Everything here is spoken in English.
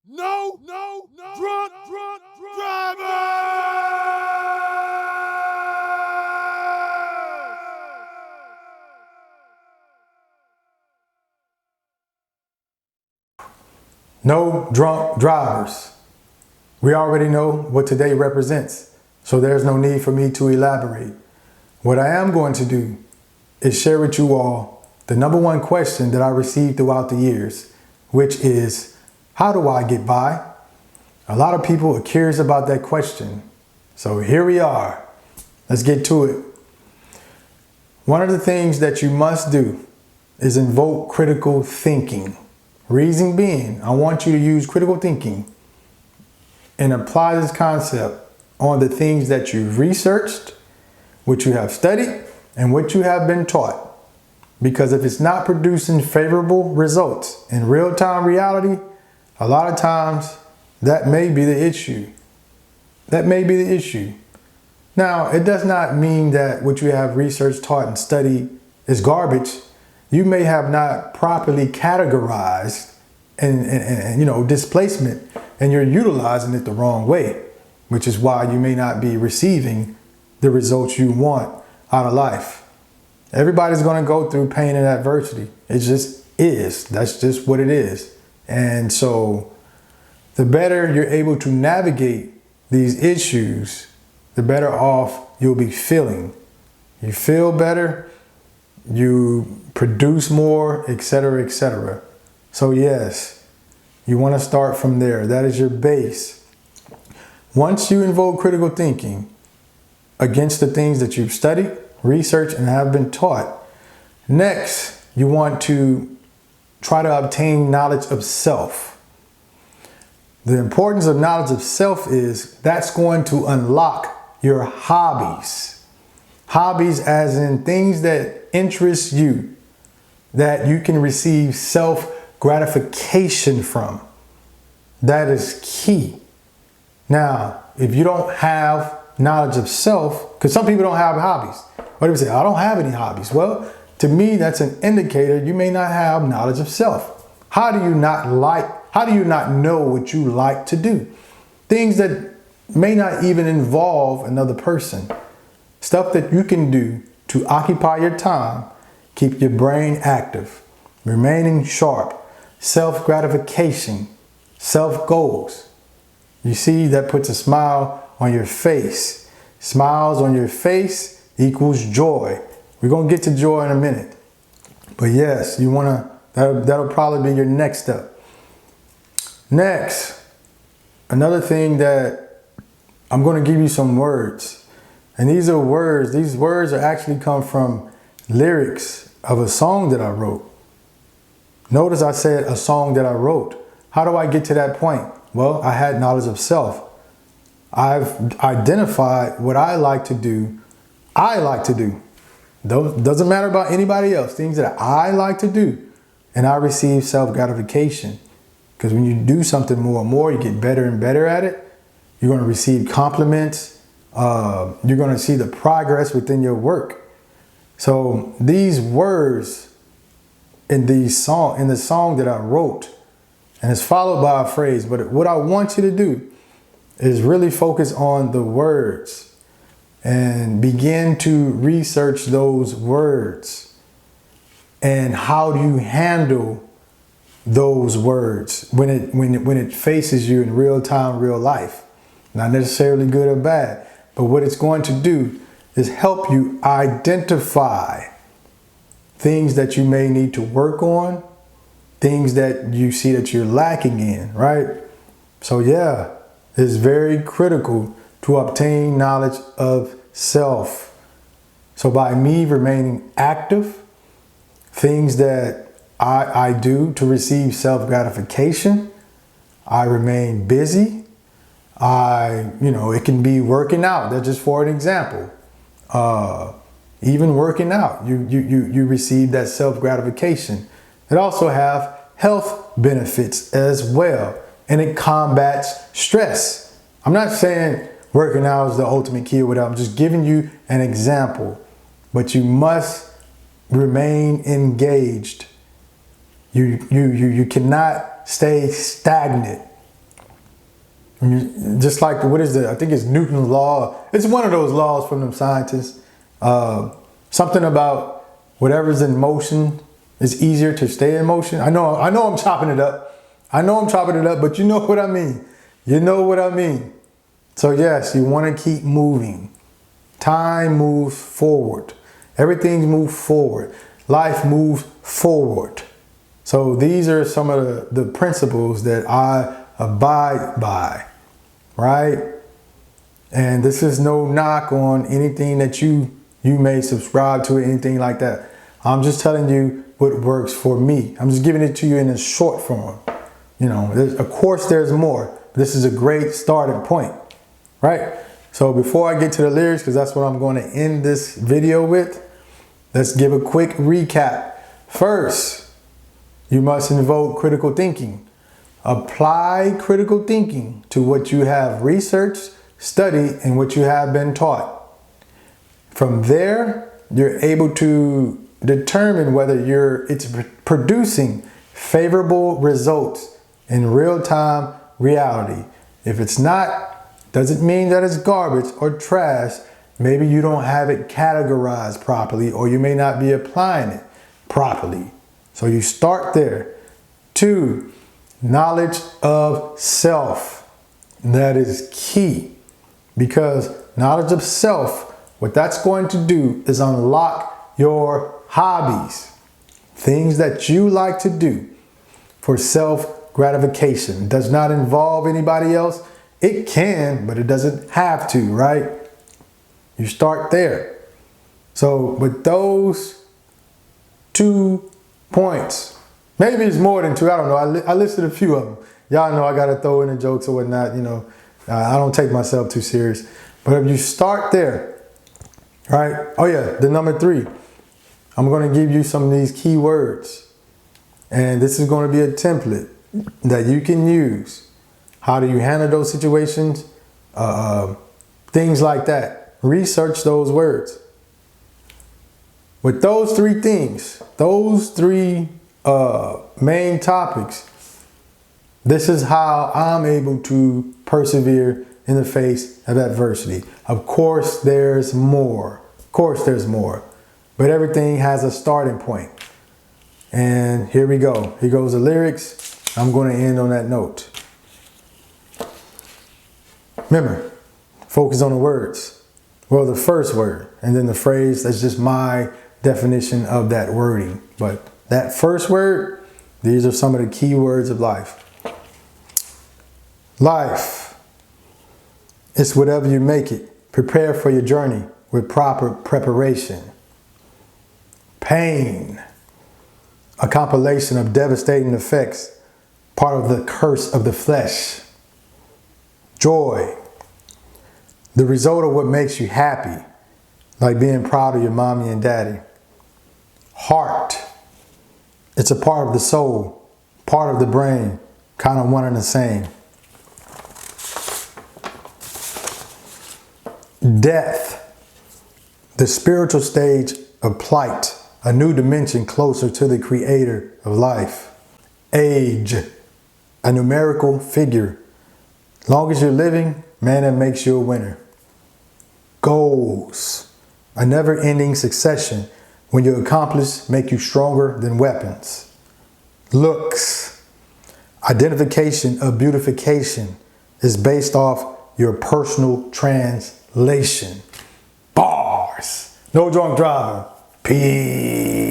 Drunk driver! No drunk drivers. We already know what today represents, so there's no need for me to elaborate. What I am going to do is share with you all the number one question that I received throughout the years, which is, how do I get by? A lot of people are curious about that question. So here we are. Let's get to it. One of the things that you must do is invoke critical thinking. Reason being, I want you to use critical thinking and apply this concept on the things that you've researched, what you have studied, and what you have been taught. Because if it's not producing favorable results in real-time reality, a lot of times that may be the issue. That may be the issue. Now, it does not mean that what you have researched, taught, and studied is garbage. You may have not properly categorized and displacement, and you're utilizing it the wrong way, which is why you may not be receiving the results you want out of life. Everybody's going to go through pain and adversity. It just is. That's just what it is. And so the better you're able to navigate these issues, the better off you'll be feeling. You feel better, you produce more, etc., etc. So yes, you want to start from there. That is your base. Once you invoke critical thinking against the things that you've studied, researched, and have been taught, next you want to try to obtain knowledge of self. The importance of knowledge of self is that's going to unlock your hobbies. Hobbies as in things that interest you, that you can receive self-gratification from. That is key. Now, if you don't have knowledge of self, because some people don't have hobbies. What do we say? I don't have any hobbies. Well, to me, that's an indicator you may not have knowledge of self. How do you not know what you like to do? Things that may not even involve another person. Stuff that you can do to occupy your time, keep your brain active, remaining sharp, self-gratification, self-goals. You see, that puts a smile on your face. Smiles on your face equals joy. We're going to get to joy in a minute. But yes, you want to, that'll probably be your next step. Next, another thing that I'm going to give you some words. And these words are actually come from lyrics of a song that I wrote. Notice I said a song that I wrote. How do I get to that point? Well, I had knowledge of self. I've identified what I like to do. Doesn't matter about anybody else. Things that I like to do. And I receive self-gratification. Because when you do something more and more, you get better and better at it. You're going to receive compliments. You're going to see the progress within your work. So these words in the song that I wrote, and it's followed by a phrase, but what I want you to do is really focus on the words and begin to research those words. And how do you handle those words when it faces you in real time, real life? Not necessarily good or bad, but what it's going to do is help you identify things that you may need to work on, things that you see that you're lacking in, right? So yeah, it's very critical to obtain knowledge of self. So by me remaining active, things that I do to receive self-gratification, I remain busy. It can be working out. That's just for an example. Even working out, you receive that self-gratification. It also have health benefits as well, and it combats stress. I'm not saying working out is the ultimate key or whatever. I'm just giving you an example, but you must remain engaged. You cannot stay stagnant. Just like, what is it? I think it's Newton's law. It's one of those laws from them scientists. Something about whatever's in motion is easier to stay in motion. I know I'm chopping it up. But you know what I mean. You know what I mean. So yes, you want to keep moving. Time moves forward. Everything's moved forward. Life moves forward. So these are some of the principles that I abide by, right? And this is no knock on anything that you may subscribe to, anything like that. I'm just telling you what works for me. I'm just giving it to you in a short form. You know, of course there's more. This is a great starting point, right? So before I get to the lyrics, because that's what I'm going to end this video with, let's give a quick recap. First, you must invoke critical thinking. Apply critical thinking to what you have researched, studied, and what you have been taught. From there, you're able to determine whether it's producing favorable results in real-time reality. If it's not, doesn't mean that it's garbage or trash. Maybe you don't have it categorized properly, or you may not be applying it properly. So you start there. 2, knowledge of self. That is key, because knowledge of self, what that's going to do is unlock your hobbies, things that you like to do for self-gratification. It does not involve anybody else. It can, but it doesn't have to, right? You start there. So with those 2 points, maybe it's more than 2, I don't know. I listed a few of them. Y'all know I got to throw in the jokes or whatnot, you know. I don't take myself too serious. But if you start there, right? Oh yeah, the number 3. I'm going to give you some of these key words. And this is going to be a template that you can use. How do you handle those situations? Things like that. Research those words. With those 3 things, those 3 main topics, this is how I'm able to persevere in the face of adversity. Of course, there's more. Of course, there's more. But everything has a starting point. And here we go. Here goes the lyrics. I'm going to end on that note. Remember, focus on the words. Well, the first word, and then the phrase. That's just my definition of that wording. But that first word, these are some of the key words of life. Life. It's whatever you make it. Prepare for your journey with proper preparation. Pain. A compilation of devastating effects. Part of the curse of the flesh. Joy. The result of what makes you happy. Like being proud of your mommy and daddy. Heart. It's a part of the soul. Part of the brain. Kind of one and the same. Death. The spiritual stage of plight. A new dimension closer to the creator of life. Age. A numerical figure. Long as you're living, man, that makes you a winner. Goals. A never-ending succession. When you accomplish, make you stronger than weapons. Looks. Identification of beautification is based off your personal translation. Bars. No drunk driver. Peace.